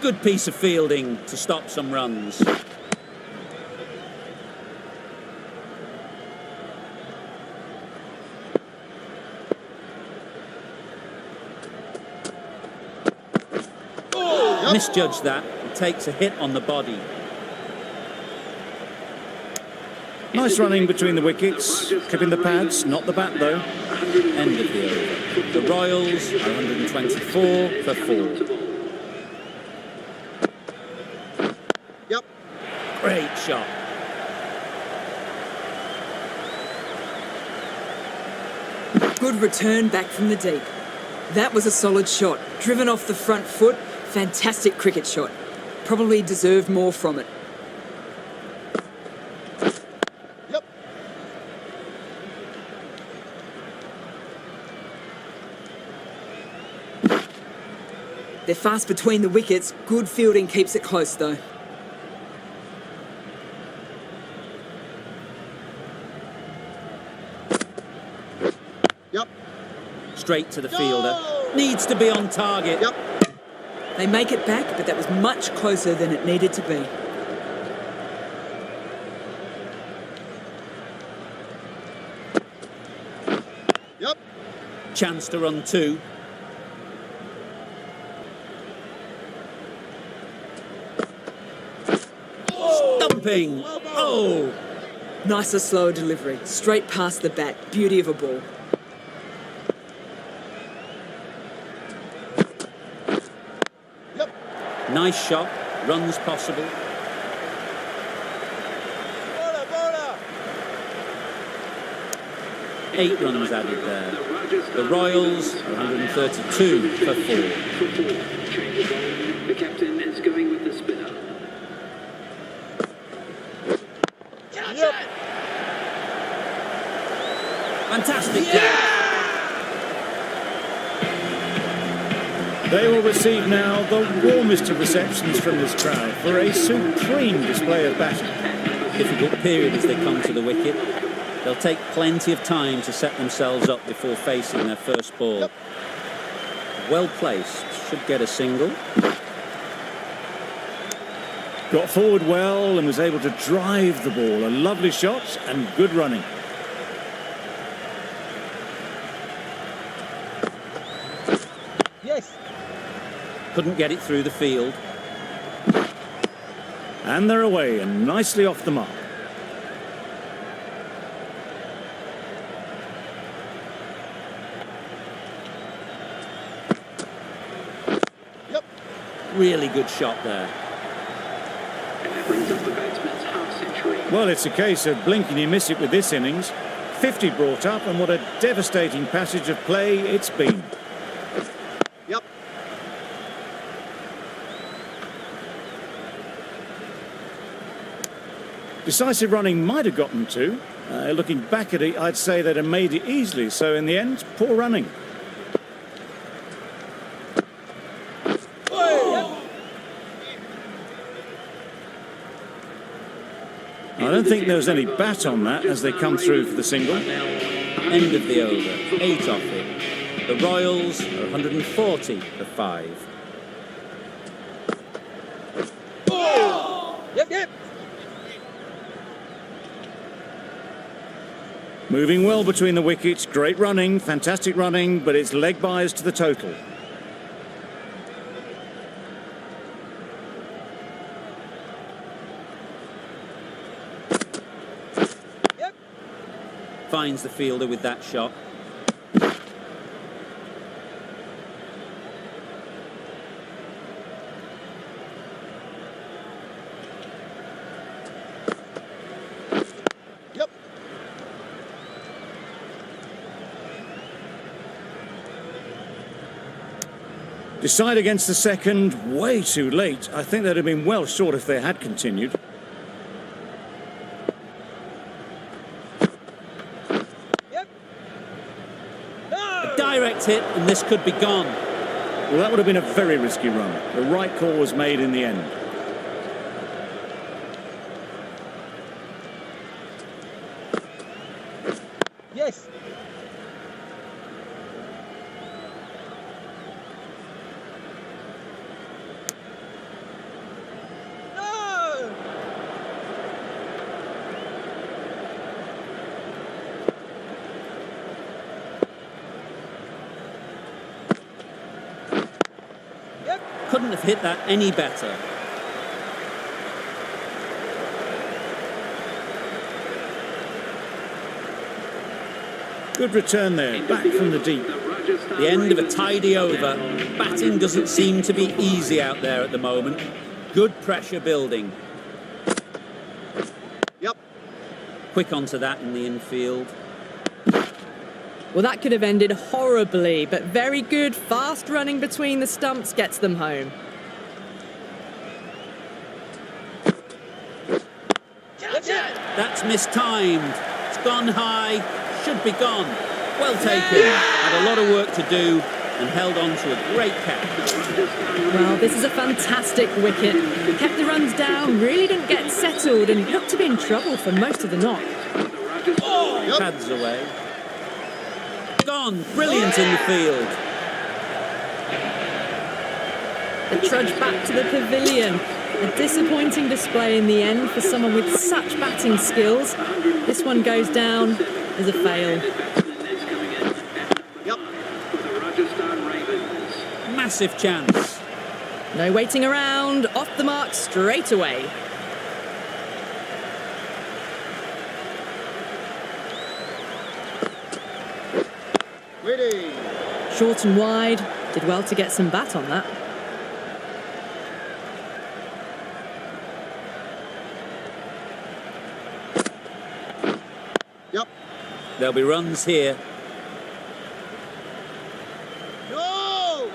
Good piece of fielding to stop some runs. Misjudged that. It takes a hit on the body. Nice running between the wickets, clipping the pads, not the bat though. End of the over. The Royals are 124 for 4. Yep. Great shot. Good return back from the deep. That was a solid shot. Driven off the front foot. Fantastic cricket shot. Probably deserved more from it. Yep. They're fast between the wickets. Good fielding keeps it close though. Yep. Straight to the fielder. Needs to be on target. Yep. They make it back, but that was much closer than it needed to be. Yep. Chance to run 2. Stumping. Oh! Nicer, slower delivery. Straight past the bat. Beauty of a ball. Yep. Nice shot. Runs possible. Bowler, bowler. 8 runs added there. The Royals are 132 for 4. Change of ball. The captain is going with the spinner. Yep. Fantastic catch. They will receive now the warmest of receptions from this crowd for a supreme display of batting. Difficult period as they come to the wicket. They'll take plenty of time to set themselves up before facing their first ball. Yep. Well placed. Should get a single. Got forward well and was able to drive the ball. A lovely shot and good running. Yes. Couldn't get it through the field. And they're away and nicely off the mark. Yep. Really good shot there. And that brings up the batsman's half-century. Well, it's a case of blink and you miss it with this innings. 50 brought up, and what a devastating passage of play it's been. Yep. Decisive running might have gotten to. Looking back at it, I'd say they'd have made it easily. So in the end, poor running. I don't think there was any bat on that as they come through for the single. End of the over. 8 off it. The Royals are 140 for 5. Yep. Yep. Moving well between the wickets. Great running, fantastic running, but it's leg byes to the total. Yep. Finds the fielder with that shot. Yep. Decide against the second, way too late. I think they'd have been well short if they had continued. Yep. A direct hit, and this could be gone. Well, that would have been a very risky run. The right call was made in the end. Yes. couldn't have hit that any better. Good return there, back from the deep. The end of a tidy over. Batting doesn't seem to be easy out there at the moment. Good pressure building. Yep. Quick onto that in the infield. Well, that could have ended horribly, but very good, fast running between the stumps gets them home. That's mistimed. It's gone high. Should be gone. Well taken. Had a lot of work to do and held on to a great catch. Well, this is a fantastic wicket. Kept the runs down, really didn't get settled, and looked to be in trouble for most of the knock. Pads away. Gone. Brilliant in the field. The trudge back to the pavilion. A disappointing display in the end for someone with such batting skills. This one goes down as a fail. Yep. Massive chance. No waiting around, off the mark straight away. Ready. Short and wide, did well to get some bat on that. Yep. There'll be runs here. No!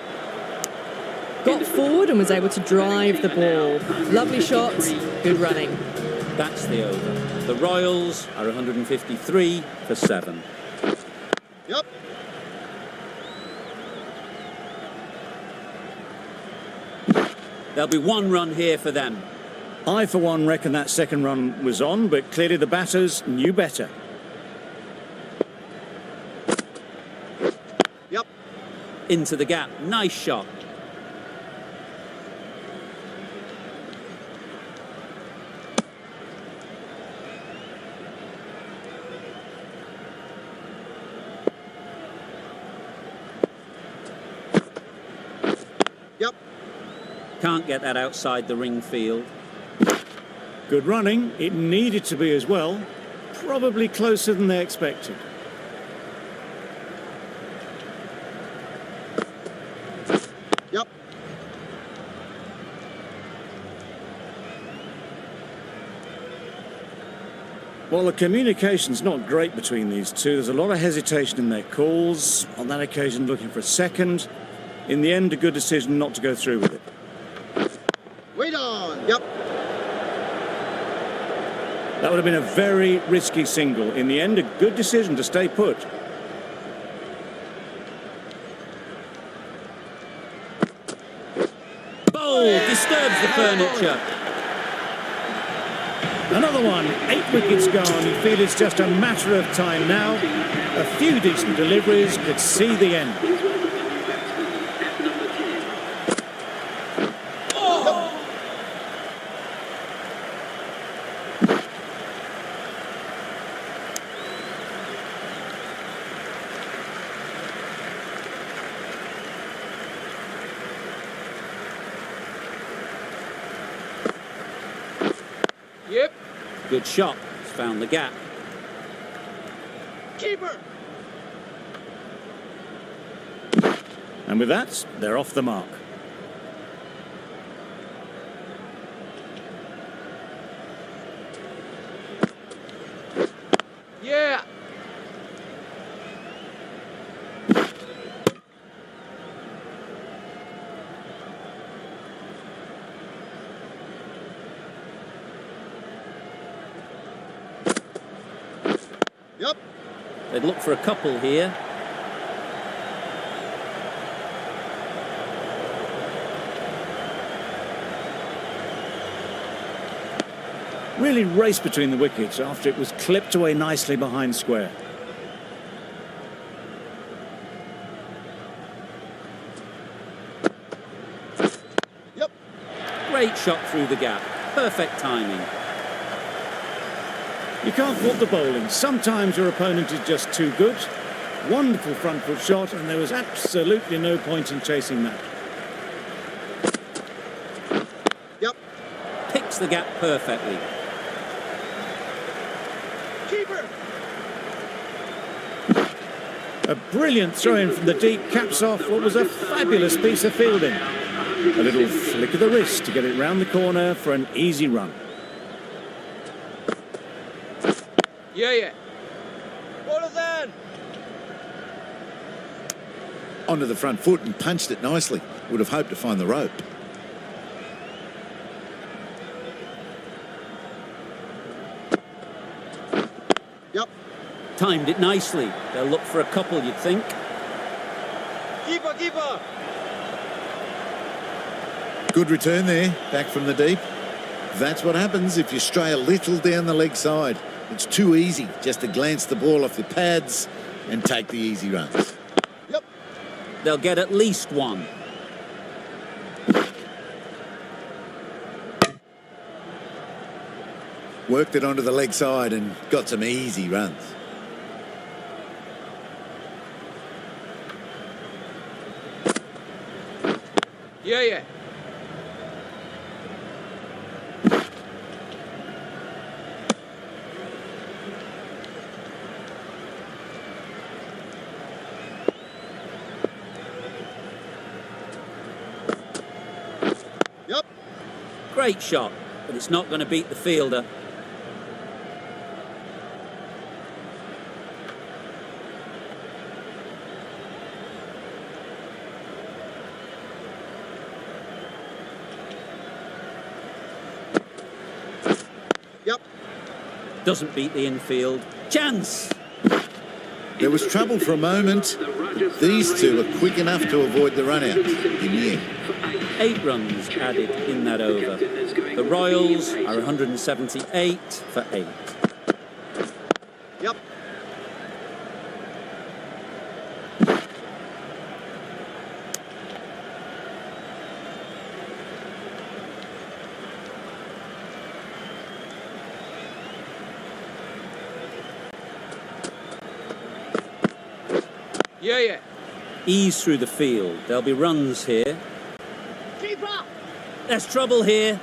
Got forward and was able to drive the ball. Lovely shot, good running. That's the over. The Royals are 153 for 7. Yep. There'll be 1 run here for them. I, for one, reckon that second run was on, but clearly the batters knew better. Yep. Into the gap. Nice shot. Yep. Can't get that outside the ring field. Good running. It needed to be as well. Probably closer than they expected. Yep. Well, the communication's not great between these two. There's a lot of hesitation in their calls. On that occasion, looking for a second. In the end, a good decision not to go through with it. Wait on. Yep. That would have been a very risky single. In the end, a good decision to stay put. Bowl disturbs the furniture. Another one. 8 wickets gone. You feel it's just a matter of time now. A few decent deliveries could see the end. Yep. Good shot. He's found the gap. Keeper. And with that, they're off the mark. Yeah. Yep. They'd look for a couple here. Really raced between the wickets after it was clipped away nicely behind square. Yep. Great shot through the gap. Perfect timing. You can't fault the bowling. Sometimes your opponent is just too good. Wonderful front foot shot, and there was absolutely no point in chasing that. the gap perfectly. Keeper. A brilliant throw-in from the deep caps off what was a fabulous piece of fielding. A little flick of the wrist to get it round the corner for an easy run. Yeah. Ball is in. Onto the front foot and punched it nicely. Would have hoped to find the rope. Yep. Timed it nicely. They'll look for a couple, you'd think. Keeper. Good return there, back from the deep. That's what happens if you stray a little down the leg side. It's too easy just to glance the ball off the pads and take the easy runs. Yep. They'll get at least one. Worked it onto the leg side and got some easy runs. Yeah. Yep. Great shot, but it's not going to beat the fielder. Yep. Doesn't beat the infield. Chance! There was trouble for a moment, but these two are quick enough to avoid the run out in the end. 8 runs added in that over. The Royals are 178 for 8. Yep. Yeah. Ease through the field. There'll be runs here. Keeper. There's trouble here.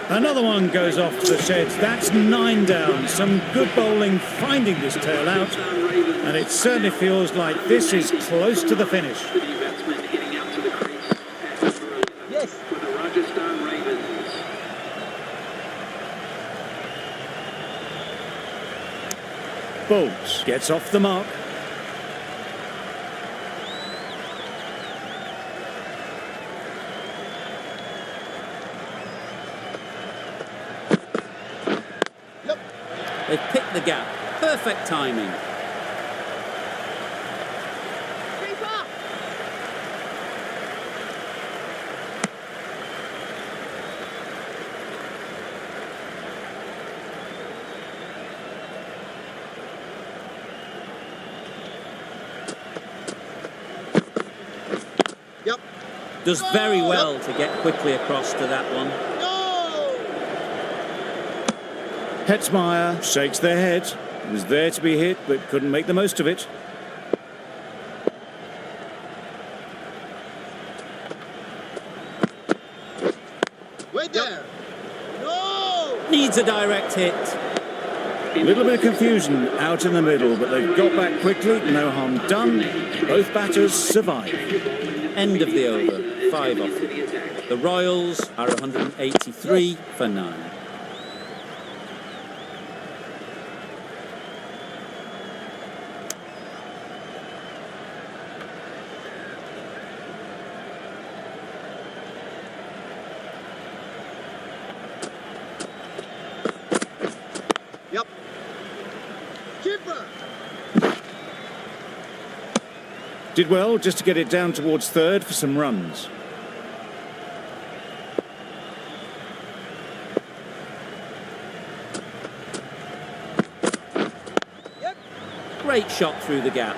Another one goes off to the sheds. That's 9 down. Some good bowling finding this tail out. And it certainly feels like this is close to the finish. Yes. Bolts gets off the mark. Yep. They've picked the gap. Perfect timing. Keeper. Yep. Does very well to get quickly across to that one. No. Hetzmeyer shakes their head. It was there to be hit, but couldn't make the most of it. Wait there. No. Needs a direct hit. A little bit of confusion out in the middle, but they've got back quickly. No harm done. Both batters survive. End of the over. 5 off. The Royals are 183 for 9. Yep. Keeper. Did well just to get it down towards third for some runs. Yep. Great shot through the gap.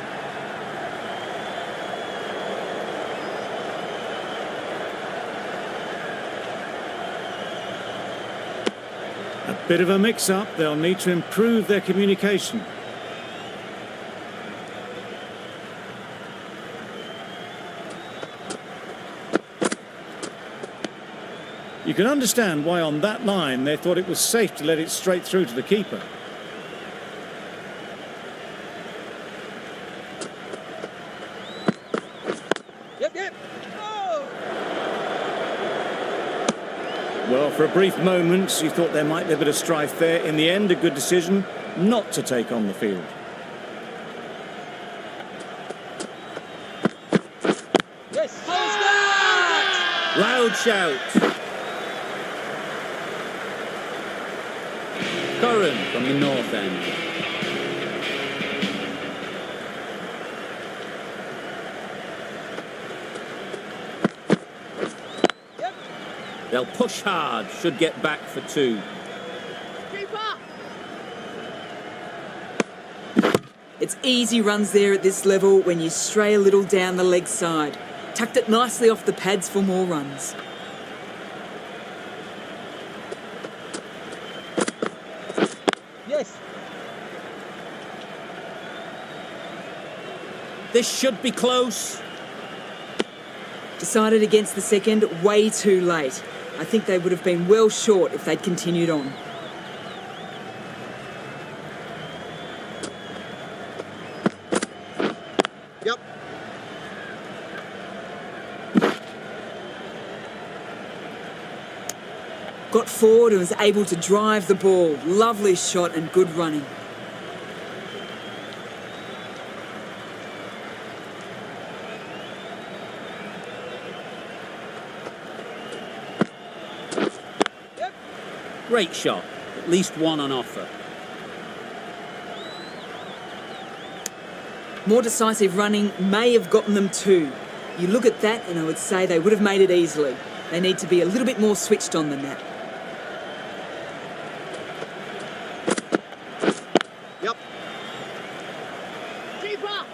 A bit of a mix-up. They'll need to improve their communication. You can understand why on that line they thought it was safe to let it straight through to the keeper. Yep. Oh! Well, for a brief moment, you thought there might be a bit of strife there. In the end, a good decision not to take on the field. Yes! How's that? Loud shout. Curran from the north end. Yep. They'll push hard, should get back for 2. Keeper! It's easy runs there at this level when you stray a little down the leg side. Tucked it nicely off the pads for more runs. Yes! This should be close. Decided against the second way too late. I think they would have been well short if they'd continued on. Yep. Got forward and was able to drive the ball. Lovely shot and good running. Great shot. At least one on offer. More decisive running may have gotten them 2. You look at that and I would say they would have made it easily. They need to be a little bit more switched on than that. Yep. Keeper!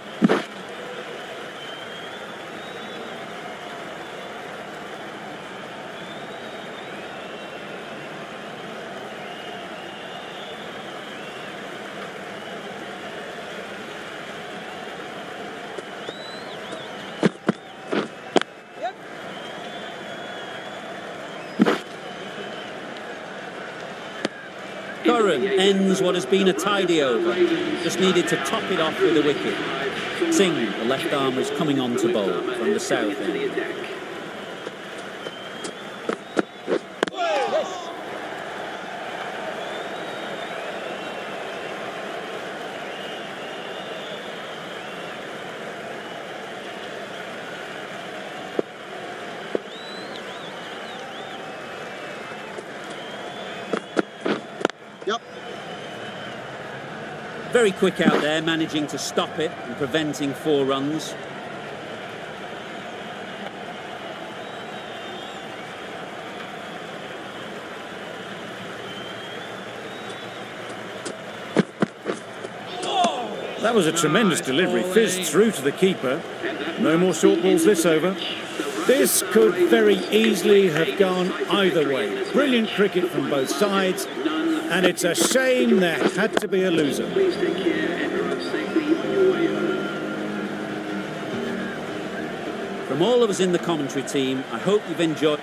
Yep. Curran ends what has been a tidy over. Just needed to top it off with a wicket. Singh, the left arm, is coming on to bowl from the south end. Yes! Yep. Very quick out there, managing to stop it and preventing 4 runs. That was a tremendous delivery, fizzed through to the keeper. No more short balls this over. This could very easily have gone either way. Brilliant cricket from both sides, and it's a shame there had to be a loser. Please take care and drive safely on your way home. From all of us in the commentary team, I hope you've enjoyed...